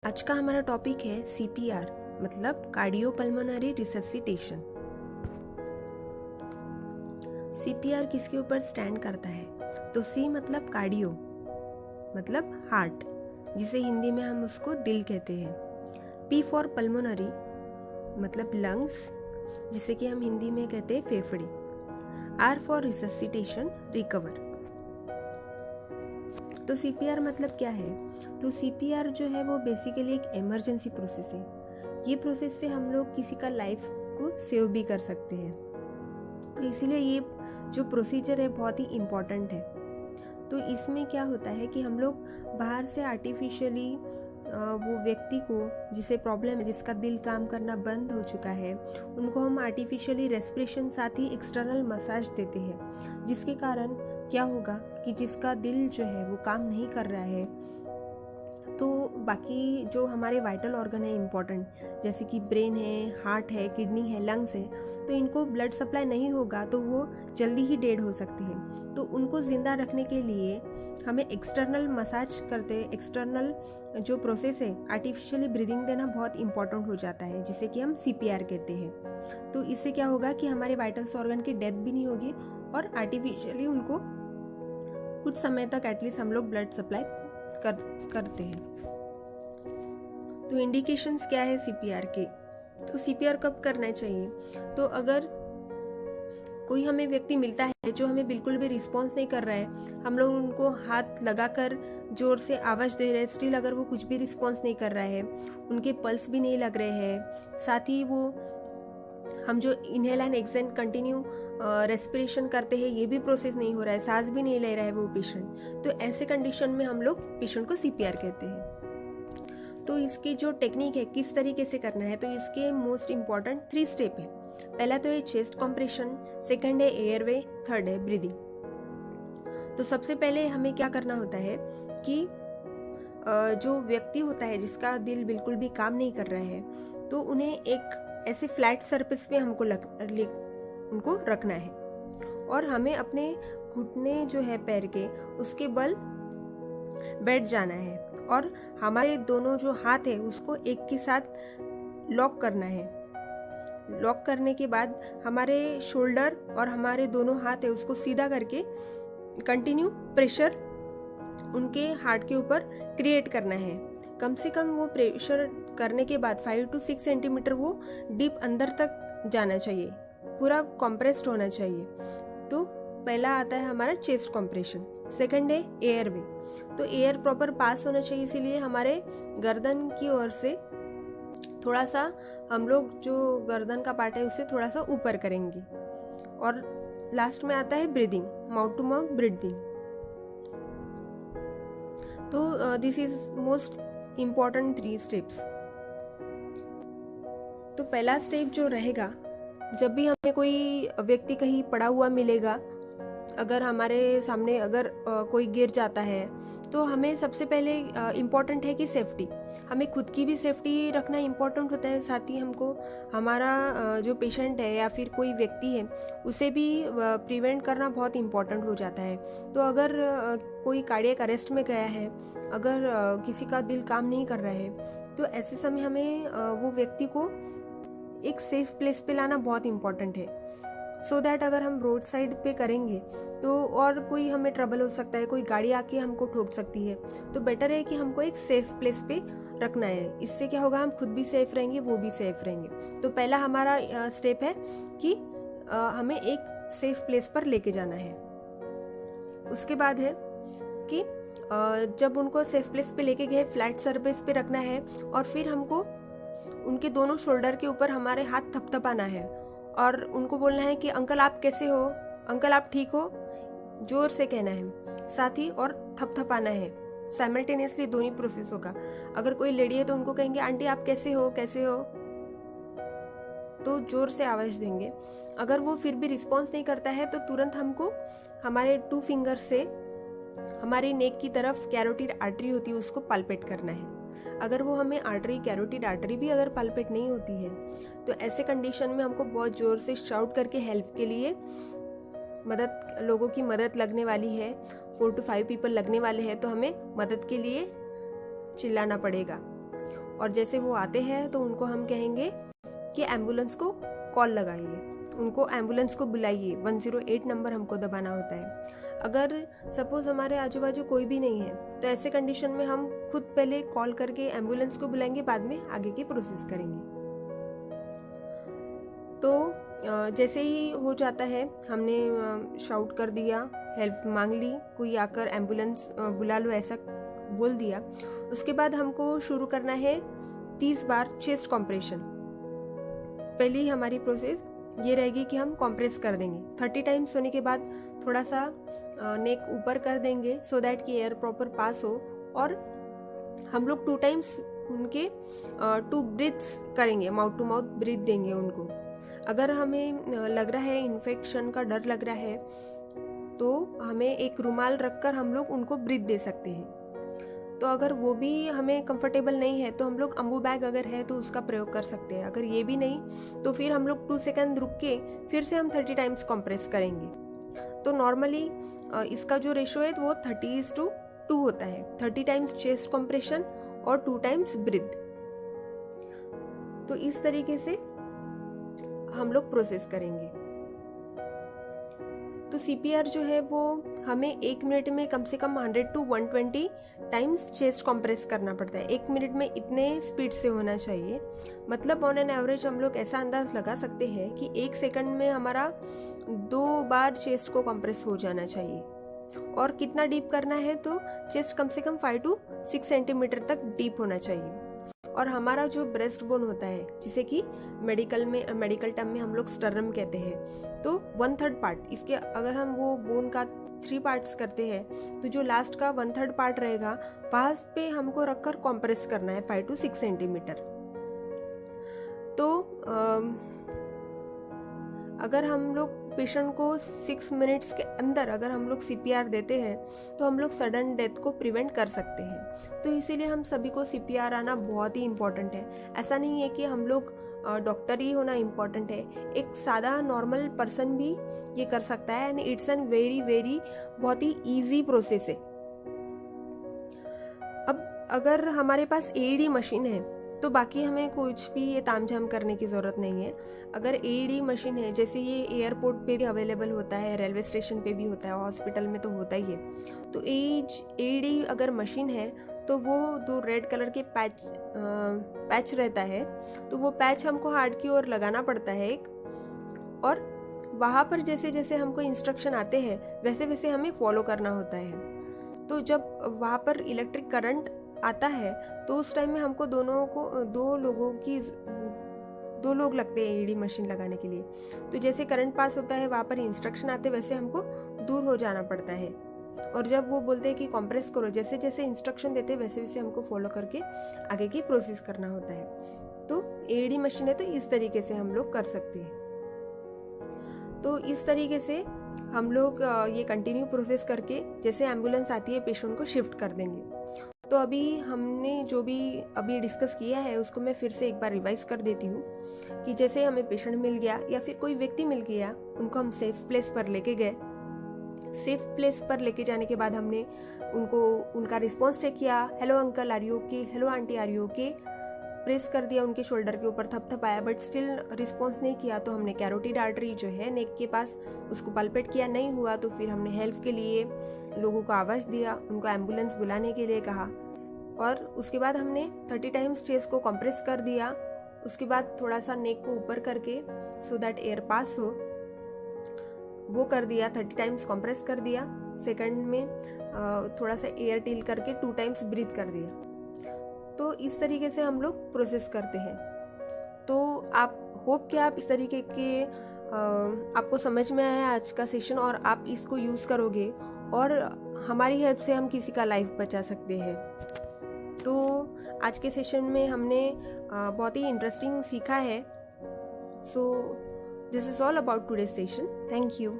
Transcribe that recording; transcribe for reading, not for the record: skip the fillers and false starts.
आज का हमारा टॉपिक है सीपीआर मतलब कार्डियोपल्मोनरी रिससिटेशन। सीपीआर किसके ऊपर स्टैंड करता है? तो सी मतलब कार्डियो मतलब हार्ट, जिसे हिंदी में हम उसको दिल कहते हैं। पी फॉर पल्मोनरी मतलब लंग्स, जिसे कि हम हिंदी में कहते हैं फेफड़े। R for resuscitation recover. तो सीपीआर मतलब क्या है? तो सीपीआर जो है वो बेसिकली एक इमरजेंसी प्रोसेस है। ये प्रोसेस से हम लोग किसी का लाइफ को सेव भी कर सकते हैं, तो इसीलिए ये जो प्रोसीजर है बहुत ही इम्पॉर्टेंट है। तो इसमें क्या होता है कि हम लोग बाहर से आर्टिफिशियली वो व्यक्ति को जिसे प्रॉब्लम है, जिसका दिल काम करना बंद हो चुका है, उनको हम आर्टिफिशियली रेस्पिरेशन साथ ही एक्सटर्नल मसाज देते हैं, जिसके कारण क्या होगा कि जिसका दिल जो है वो काम नहीं कर रहा है, तो बाकी जो हमारे वाइटल ऑर्गन है इम्पॉर्टेंट, जैसे कि ब्रेन है, हार्ट है, किडनी है, लंग्स है, तो इनको ब्लड सप्लाई नहीं होगा तो वो जल्दी ही डेड हो सकते हैं। तो उनको जिंदा रखने के लिए हमें एक्सटर्नल मसाज करते, एक्सटर्नल जो प्रोसेस है आर्टिफिशियली ब्रीदिंग देना बहुत इंपॉर्टेंट हो जाता है, जिसे कि हम सीपीआर कहते हैं। तो इससे क्या होगा कि हमारे वाइटल्स ऑर्गन की डेथ भी नहीं होगी और आर्टिफिशियली उनको कुछ समय तक एटलीस्ट हम लोग ब्लड सप्लाई करते हैं। तो इंडिकेशंस क्या है सीपीआर के? तो सीपीआर कब करना चाहिए? तो अगर कोई हमें व्यक्ति मिलता है जो हमें बिल्कुल भी रिस्पॉन्स नहीं कर रहा है, हम लोग उनको हाथ लगाकर जोर से आवाज दे रहे हैं, स्टिल अगर वो कुछ भी रिस्पॉन्स नहीं कर रहा है, उनके पल्स भी नहीं लग रहे हैं, साथ ही वो हम जो inhale and exhale continue respiration करते हैं ये भी प्रोसेस नहीं हो रहा है, सांस भी नहीं ले रहा है वो पेशेंट, तो ऐसे कंडीशन में हम लोग पेशेंट को सीपीआर कहते हैं। तो इसकी जो टेक्निक है किस तरीके से करना है, तो इसके मोस्ट इम्पॉर्टेंट 3 स्टेप है। पहला तो है चेस्ट कॉम्प्रेशन, सेकंड है एयरवे, थर्ड है ब्रीदिंग। तो सबसे पहले हमें क्या करना होता है कि जो व्यक्ति होता है जिसका दिल बिल्कुल भी काम नहीं कर रहा है, तो उन्हें एक ऐसे फ्लैट सरफेस पे हमको उनको रखना है और हमें अपने घुटने जो है पैर के उसके बल बैठ जाना है और हमारे दोनों जो हाथ है उसको एक के साथ लॉक करना है। लॉक करने के बाद हमारे शोल्डर और हमारे दोनों हाथ है उसको सीधा करके कंटिन्यू प्रेशर उनके हार्ट के ऊपर क्रिएट करना है। कम से कम वो प्रेशर करने के बाद 5 to 6 सेंटीमीटर वो डीप अंदर तक जाना चाहिए, पूरा कॉम्प्रेस्ड होना चाहिए। तो पहला आता है हमारा चेस्ट कॉम्प्रेशन, सेकंड है एयरवे। तो एयर प्रॉपर पास होना चाहिए, इसीलिए हमारे गर्दन की ओर से थोड़ा सा हम लोग जो गर्दन का पार्ट है उससे थोड़ा सा ऊपर करेंगे। और लास्ट में आता है breathing, mouth to mouth breathing. तो this is most important 3 steps. तो पहला स्टेप जो रहेगा, जब भी हमें कोई व्यक्ति कहीं पड़ा हुआ मिलेगा, अगर हमारे सामने अगर कोई गिर जाता है, तो हमें सबसे पहले इम्पॉर्टेंट है कि सेफ्टी, हमें खुद की भी सेफ्टी रखना इम्पॉर्टेंट होता है, साथ ही हमको हमारा जो पेशेंट है या फिर कोई व्यक्ति है उसे भी प्रिवेंट करना बहुत इम्पॉर्टेंट हो जाता है। तो अगर कोई कार्डियक अरेस्ट में गया है, अगर किसी का दिल काम नहीं कर रहा है, तो ऐसे समय हमें वो व्यक्ति को एक सेफ प्लेस पे लाना बहुत इम्पॉर्टेंट है, सो दैट अगर हम रोड साइड पे करेंगे तो और कोई हमें ट्रबल हो सकता है, कोई गाड़ी आके हमको ठोक सकती है, तो बेटर है कि हमको एक सेफ प्लेस पे रखना है। इससे क्या होगा, हम खुद भी सेफ रहेंगे, वो भी सेफ रहेंगे। तो पहला हमारा स्टेप है कि हमें एक सेफ प्लेस पर लेके जाना है। उसके बाद है कि जब उनको सेफ प्लेस पे लेके गए, फ्लैट सरफेस पे रखना है और फिर हमको उनके दोनों शोल्डर के ऊपर हमारे हाथ थपथपाना है और उनको बोलना है कि अंकल आप कैसे हो, अंकल आप ठीक हो, जोर से कहना है साथ ही, और थपथपाना है। साइमल्टेनियसली दोनों प्रोसेस होगा। अगर कोई लेडी है तो उनको कहेंगे आंटी आप कैसे हो, कैसे हो, तो जोर से आवाज देंगे। अगर वो फिर भी रिस्पॉन्स नहीं करता है तो तुरंत हमको हमारे 2 फिंगर से हमारी नेक की तरफ कैरोटिड आर्टरी होती है उसको पाल्पेट करना है। अगर वो हमें आर्टरी, कैरोटिड आर्टरी भी अगर पाल्पेट नहीं होती है, तो ऐसे कंडीशन में हमको बहुत जोर से शाउट करके हेल्प के लिए लोगों की मदद लगने वाली है, 4 to 5 पीपल लगने वाले हैं, तो हमें मदद के लिए चिल्लाना पड़ेगा। और जैसे वो आते हैं तो उनको हम कहेंगे कि एम्बुलेंस को कॉल लगाइए, उनको एम्बुलेंस को बुलाइए, 108 नंबर हमको दबाना होता है। अगर सपोज हमारे आजू बाजू कोई भी नहीं है तो ऐसे कंडीशन में हम खुद पहले कॉल करके एम्बुलेंस को बुलाएंगे, बाद में आगे की प्रोसेस करेंगे। तो जैसे ही हो जाता है, हमने शाउट कर दिया, हेल्प मांग ली, कोई आकर एम्बुलेंस बुला लो ऐसा बोल दिया, उसके बाद हमको शुरू करना है 30 बार चेस्ट कॉम्प्रेशन। पहली हमारी प्रोसेस ये रहेगी कि हम कॉम्प्रेस कर देंगे 30 टाइम्स। होने के बाद थोड़ा सा नेक ऊपर कर देंगे सो दैट कि एयर प्रॉपर पास हो, और हम लोग 2 टाइम्स उनके 2 ब्रीथ्स करेंगे, माउथ टू माउथ ब्रीथ देंगे उनको। अगर हमें लग रहा है इन्फेक्शन का डर लग रहा है तो हमें एक रुमाल रखकर हम लोग उनको ब्रीथ दे सकते हैं। तो अगर वो भी हमें कंफर्टेबल नहीं है तो हम लोग अम्बू बैग अगर है तो उसका प्रयोग कर सकते हैं। अगर ये भी नहीं तो फिर हम लोग 2 सेकंड रुक के फिर से हम 30 टाइम्स कॉम्प्रेस करेंगे। तो नॉर्मली इसका जो रेशो है वो 30:2 होता है, 30 टाइम्स चेस्ट कॉम्प्रेशन और 2 टाइम्स ब्रीथ। तो इस तरीके से हम लोग प्रोसेस करेंगे। तो सीपीआर जो है वो हमें 1 मिनट में कम से कम 100 to 120 टाइम्स चेस्ट कॉम्प्रेस करना पड़ता है। 1 मिनट में इतने स्पीड से होना चाहिए, मतलब ऑन एन एवरेज हम लोग ऐसा अंदाज लगा सकते हैं कि 1 सेकंड में हमारा 2 बार चेस्ट को कॉम्प्रेस हो जाना चाहिए। और कितना डीप करना है तो चेस्ट कम से कम 5 to 6 सेंटीमीटर तक डीप होना चाहिए। और हमारा जो ब्रेस्ट बोन होता है, जिसे कि मेडिकल टर्म में हम लोग स्टर्नम कहते हैं, तो 1/3 पार्ट इसके, अगर हम वो बोन का 3 पार्ट्स करते हैं तो जो लास्ट का 1/3 पार्ट रहेगा वहां पे हमको रखकर कॉम्प्रेस करना है 5 to 6 सेंटीमीटर। तो अगर हम लोग पेशेंट को 6 मिनट्स के अंदर अगर हम लोग सीपीआर देते हैं तो हम लोग सडन डेथ को प्रिवेंट कर सकते हैं। तो इसीलिए हम सभी को सीपीआर आना बहुत ही इम्पोर्टेंट है। ऐसा नहीं है कि हम लोग डॉक्टर ही होना इम्पोर्टेंट है, एक सादा नॉर्मल पर्सन भी ये कर सकता है। And it's an very very बहुत ही ईजी प्रोसेस है। अब अगर हमारे पास एईडी मशीन है तो बाकी हमें कुछ भी ये तामझाम करने की ज़रूरत नहीं है। अगर एईडी मशीन है, जैसे ये एयरपोर्ट पे भी अवेलेबल होता है, रेलवे स्टेशन पे भी होता है, हॉस्पिटल में तो होता ही है। तो एईडी अगर मशीन है तो वो 2 रेड कलर के पैच रहता है, तो वो पैच हमको हार्ट की ओर लगाना पड़ता है एक, और वहाँ पर जैसे जैसे हमको इंस्ट्रक्शन आते हैं वैसे वैसे हमें फॉलो करना होता है। तो जब वहाँ पर इलेक्ट्रिक करंट आता है तो उस टाइम में हमको दो लोग लगते हैं एईडी मशीन लगाने के लिए। तो जैसे करंट पास होता है वहाँ पर इंस्ट्रक्शन आते वैसे हमको दूर हो जाना पड़ता है, और जब वो बोलते हैं कि कॉम्प्रेस करो, जैसे जैसे इंस्ट्रक्शन देते वैसे वैसे हमको फॉलो करके आगे की प्रोसेस करना होता है। तो एईडी मशीन है तो इस तरीके से हम लोग कर सकते हैं। तो इस तरीके से हम लोग ये कंटिन्यू प्रोसेस करके जैसे एम्बुलेंस आती है पेशेंट को शिफ्ट कर देंगे। तो अभी हमने जो भी अभी डिस्कस किया है उसको मैं फिर से एक बार रिवाइज कर देती हूँ कि जैसे हमें पेशेंट मिल गया या फिर कोई व्यक्ति मिल गया, उनको हम सेफ प्लेस पर लेके गए। सेफ प्लेस पर लेके जाने के बाद हमने उनका रिस्पॉन्स चेक किया, hello uncle are you okay, hello aunty are you okay, press कर दिया उनके शोल्डर के ऊपर, थपथपाया, बट स्टिल रिस्पॉन्स नहीं किया तो हमने कैरोटिड आर्टरी जो है नेक के पास उसको पल्पेट किया, नहीं हुआ तो फिर हमने हेल्प के लिए लोगों को आवाज़ दिया, उनको एम्बुलेंस बुलाने के लिए कहा, और उसके बाद हमने 30 टाइम्स चेस्ट को कंप्रेस कर दिया। उसके बाद थोड़ा सा नेक को ऊपर करके सो दैट एयर पास हो वो कर दिया, 30 टाइम्स कंप्रेस कर दिया। सेकंड में थोड़ा सा एयर टील करके 2 टाइम्स ब्रीथ कर दिया। तो इस तरीके से हम लोग प्रोसेस करते हैं। तो आप होप कि आप इस तरीके के आपको समझ में आया आज का सेशन, और आप इसको यूज़ करोगे और हमारी हेल्प से हम किसी का लाइफ बचा सकते हैं। तो आज के सेशन में हमने बहुत ही इंटरेस्टिंग सीखा है। So this is all about today's session. Thank you.